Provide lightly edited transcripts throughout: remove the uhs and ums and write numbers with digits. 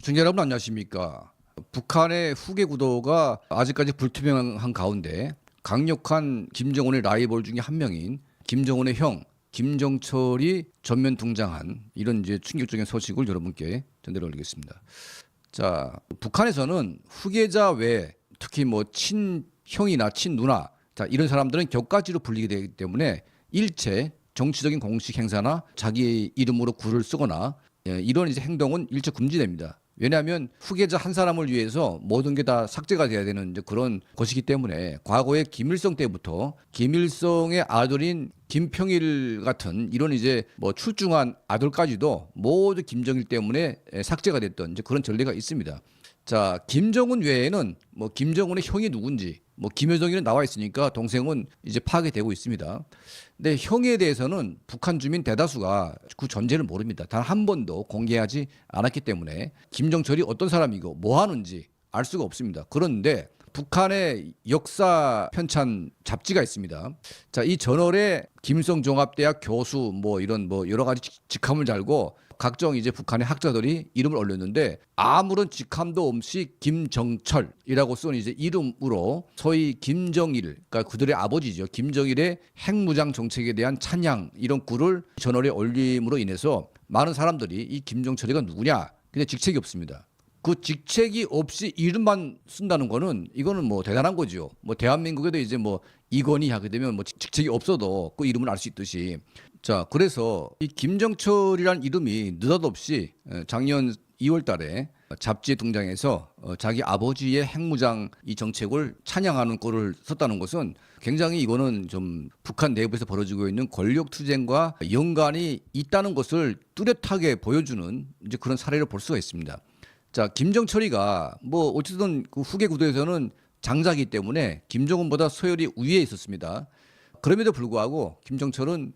시청자 여러분 안녕하십니까. 북한의 후계 구도가 아직까지 불투명한 가운데 강력한 김정은의 라이벌 중에 한 명인 김정은의 형 김정철이 전면 등장한 이런 이제 충격적인 소식을 여러분께 전달해 드리겠습니다. 자, 북한에서는 후계자 외에 특히 뭐 친형이나 친누나 이런 사람들은 격가지로 불리게 되기 때문에 일체 정치적인 공식 행사나 자기 이름으로 글을 쓰거나 이런 이제 행동은 일체 금지됩니다. 왜냐하면 후계자 한 사람을 위해서 모든 게 다 삭제가 돼야 되는 이제 그런 것이기 때문에 과거에 김일성 때부터 김일성의 아들인 김평일 같은 이런 이제 뭐 출중한 아들까지도 모두 김정일 때문에 삭제가 됐던 이제 그런 전례가 있습니다. 자, 김정은 외에는 뭐 김정은의 형이 누군지 뭐 김여정이는 나와 있으니까 동생은 이제 파악되고 있습니다. 근데 형에 대해서는 북한 주민 대다수가 그 존재를 모릅니다. 단 한 번도 공개하지 않았기 때문에 김정철이 어떤 사람이고 뭐 하는지 알 수가 없습니다. 그런데 북한의 역사 편찬 잡지가 있습니다. 자, 이 저널에 김일성 종합대학 교수 뭐 이런 뭐 여러 가지 직함을 달고 각종 이제 북한의 학자들이 이름을 올렸는데 아무런 직함도 없이 김정철이라고 쓴 이제 이름으로 소위 김정일, 그러니까 그들의 아버지죠. 김정일의 핵무장 정책에 대한 찬양 이런 글을 저널에 올림으로 인해서 많은 사람들이 이 김정철이가 누구냐? 근데 직책이 없습니다. 그 직책이 없이 이름만 쓴다는 거는 이거는 뭐 대단한 거죠. 뭐 대한민국에도 이제 뭐 이건희 하게 되면 뭐 직책이 없어도 그 이름을 알 수 있듯이. 자, 그래서 이 김정철이란 이름이 느닷없이 작년 2월 달에 잡지에 등장해서 자기 아버지의 핵무장 이 정책을 찬양하는 글을 썼다는 것은 굉장히 이거는 좀 북한 내부에서 벌어지고 있는 권력 투쟁과 연관이 있다는 것을 뚜렷하게 보여주는 이제 그런 사례를 볼 수가 있습니다. 자, 김정철이가 뭐 어쨌든 그 후계 구도에서는 장자이기 때문에 김정은보다 서열이 위에 있었습니다. 그럼에도 불구하고 김정철은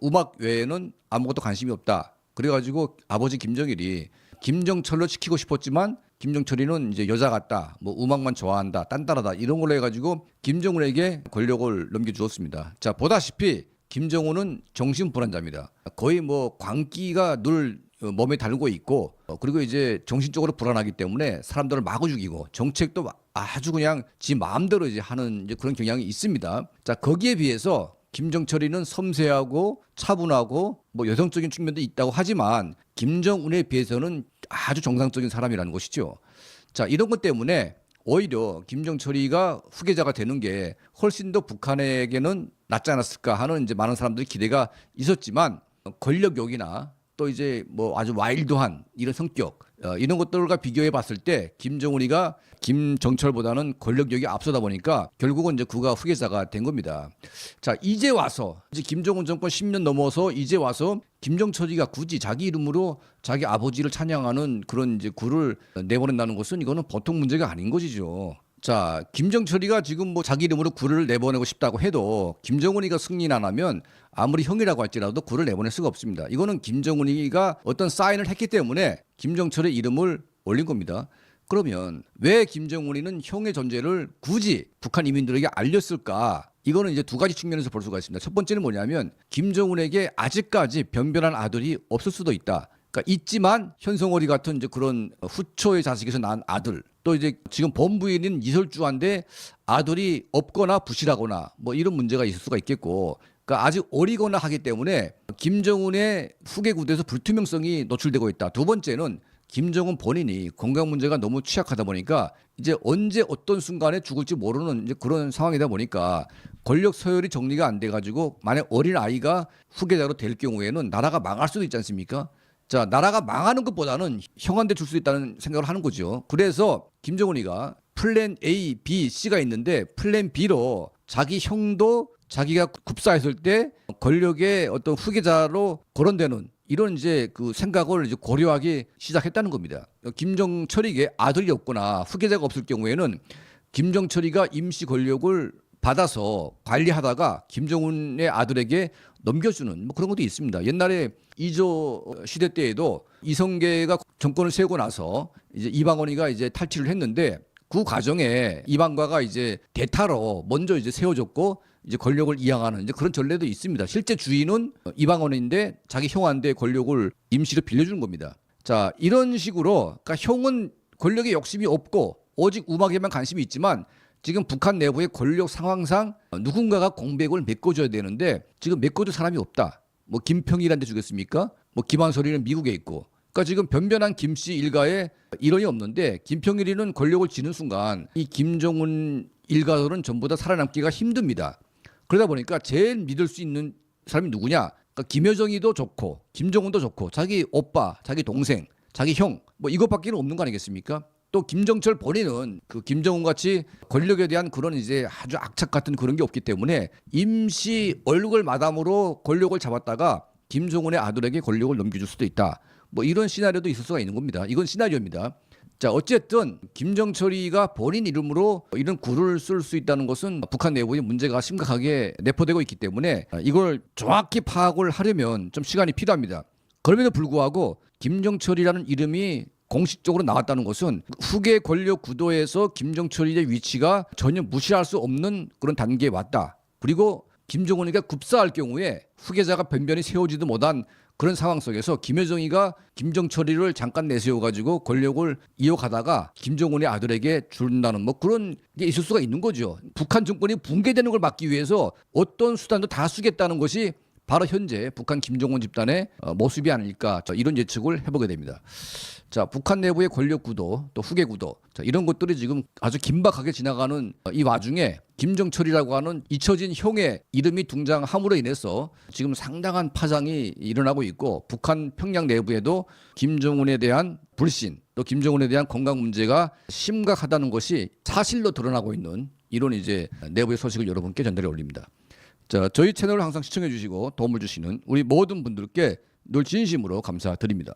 음악 외에는 아무것도 관심이 없다. 그래가지고 아버지 김정일이 김정철로 시키고 싶었지만 김정철이는 이제 여자 같다. 뭐 음악만 좋아한다. 딴따라다. 이런 걸로 해가지고 김정은에게 권력을 넘겨주었습니다. 자, 보다시피 김정은은 정신불안자입니다. 거의 뭐 광기가 늘 몸에 달고 있고 그리고 이제 정신적으로 불안하기 때문에 사람들을 마구 죽이고 정책도 아주 그냥 지 마음대로 이제 하는 이제 그런 경향이 있습니다. 자, 거기에 비해서 김정철이는 섬세하고 차분하고 뭐 여성적인 측면도 있다고 하지만 김정은에 비해서는 아주 정상적인 사람이라는 것이죠. 자, 이런 것 때문에 오히려 김정철이가 후계자가 되는 게 훨씬 더 북한에게는 낫지 않았을까 하는 이제 많은 사람들이 기대가 있었지만 권력욕이나 또 이제 뭐 아주 와일드한 이런 성격 이런 것들과 비교해 봤을 때 김정은이가 김정철보다는 권력력이 앞서다 보니까 결국은 이제 그가 후계자가 된 겁니다. 자, 이제 와서 이제 김정은 정권 10년 넘어서 이제 와서 김정철이가 굳이 자기 이름으로 자기 아버지를 찬양하는 그런 이제 글을 내보낸다는 것은 이거는 보통 문제가 아닌 것이죠. 자, 김정철이가 지금 뭐 자기 이름으로 글을 내보내고 싶다고 해도 김정은이가 승인 안 하면 아무리 형이라고 할지라도 글을 내보낼 수가 없습니다. 이거는 김정은이가 어떤 사인을 했기 때문에 김정철의 이름을 올린 겁니다. 그러면 왜 김정은이는 형의 존재를 굳이 북한 이민들에게 알렸을까? 이거는 이제 두 가지 측면에서 볼 수가 있습니다. 첫 번째는 뭐냐면 김정은에게 아직까지 변변한 아들이 없을 수도 있다. 그러니까 있지만 현성월이 같은 이제 그런 후초의 자식에서 낳은 아들, 또 이제 지금 본부인인 이설주한데 아들이 없거나 부실하거나 뭐 이런 문제가 있을 수가 있겠고, 그러니까 아직 어리거나 하기 때문에 김정은의 후계 구도에서 불투명성이 노출되고 있다. 두 번째는 김정은 본인이 건강 문제가 너무 취약하다 보니까 이제 언제 어떤 순간에 죽을지 모르는 이제 그런 상황이다 보니까 권력 서열이 정리가 안 돼가지고 만약 어린 아이가 후계자로 될 경우에는 나라가 망할 수도 있지 않습니까? 자, 나라가 망하는 것보다는 형한테 줄 수 있다는 생각을 하는 거죠. 그래서 김정은이가 플랜 A, B, C가 있는데 플랜 B로 자기 형도 자기가 급사했을 때 권력의 어떤 후계자로 거론되는 이런 이제 그 생각을 이제 고려하기 시작했다는 겁니다. 김정철이에게 아들이 없거나 후계자가 없을 경우에는 김정철이가 임시 권력을 받아서 관리하다가 김정은의 아들에게 넘겨주는 뭐 그런 것도 있습니다. 옛날에 이조 시대 때에도 이성계가 정권을 세우고 나서 이제 이방원이가 이제 탈취를 했는데 그 과정에 이방과가 이제 대타로 먼저 이제 세워졌고 이제 권력을 이양하는 이제 그런 전례도 있습니다. 실제 주인은 이방원인데 자기 형한테 권력을 임시로 빌려주는 겁니다. 자, 이런 식으로 그러니까 형은 권력에 욕심이 없고 오직 우마에만 관심이 있지만 지금 북한 내부의 권력 상황상 누군가가 공백을 메꿔줘야 되는데 지금 메꿔줄 사람이 없다. 뭐 김평일한테 주겠습니까? 뭐 김한솔이는 미국에 있고. 그러니까 지금 변변한 김씨 일가에 일원이 없는데 김평일이는 권력을 쥐는 순간 이 김정은 일가들은 전부 다 살아남기가 힘듭니다. 그러다 보니까 제일 믿을 수 있는 사람이 누구냐? 그러니까 김여정이도 좋고 김정은도 좋고 자기 오빠, 자기 동생, 자기 형 뭐 이것밖에 없는 거 아니겠습니까? 또 김정철 본인은 그 김정은 같이 권력에 대한 그런 이제 아주 악착 같은 그런 게 없기 때문에 임시 얼굴 마담으로 권력을 잡았다가 김정은의 아들에게 권력을 넘겨줄 수도 있다. 뭐 이런 시나리오도 있을 수가 있는 겁니다. 이건 시나리오입니다. 자, 어쨌든 김정철이가 본인 이름으로 이런 구를 쓸 수 있다는 것은 북한 내부의 문제가 심각하게 내포되고 있기 때문에 이걸 정확히 파악을 하려면 좀 시간이 필요합니다. 그럼에도 불구하고 김정철이라는 이름이 공식적으로 나왔다는 것은 후계 권력 구도에서 김정철이의 위치가 전혀 무시할 수 없는 그런 단계에 왔다. 그리고 김정은이가 급사할 경우에 후계자가 변변히 세우지도 못한 그런 상황 속에서 김여정이가 김정철이를 잠깐 내세워가지고 권력을 이어가다가 김정은의 아들에게 준다는 뭐 그런 게 있을 수가 있는 거죠. 북한 정권이 붕괴되는 걸 막기 위해서 어떤 수단도 다 쓰겠다는 것이 바로 현재 북한 김정은 집단의 모습이 아닐까 이런 예측을 해보게 됩니다. 자, 북한 내부의 권력 구도 또 후계 구도 자, 이런 것들이 지금 아주 긴박하게 지나가는 이 와중에 김정철이라고 하는 잊혀진 형의 이름이 등장함으로 인해서 지금 상당한 파장이 일어나고 있고 북한 평양 내부에도 김정은에 대한 불신 또 김정은에 대한 건강 문제가 심각하다는 것이 사실로 드러나고 있는 이런 이제 내부의 소식을 여러분께 전달해 올립니다. 자, 저희 채널을 항상 시청해 주시고 도움을 주시는 우리 모든 분들께 늘 진심으로 감사드립니다.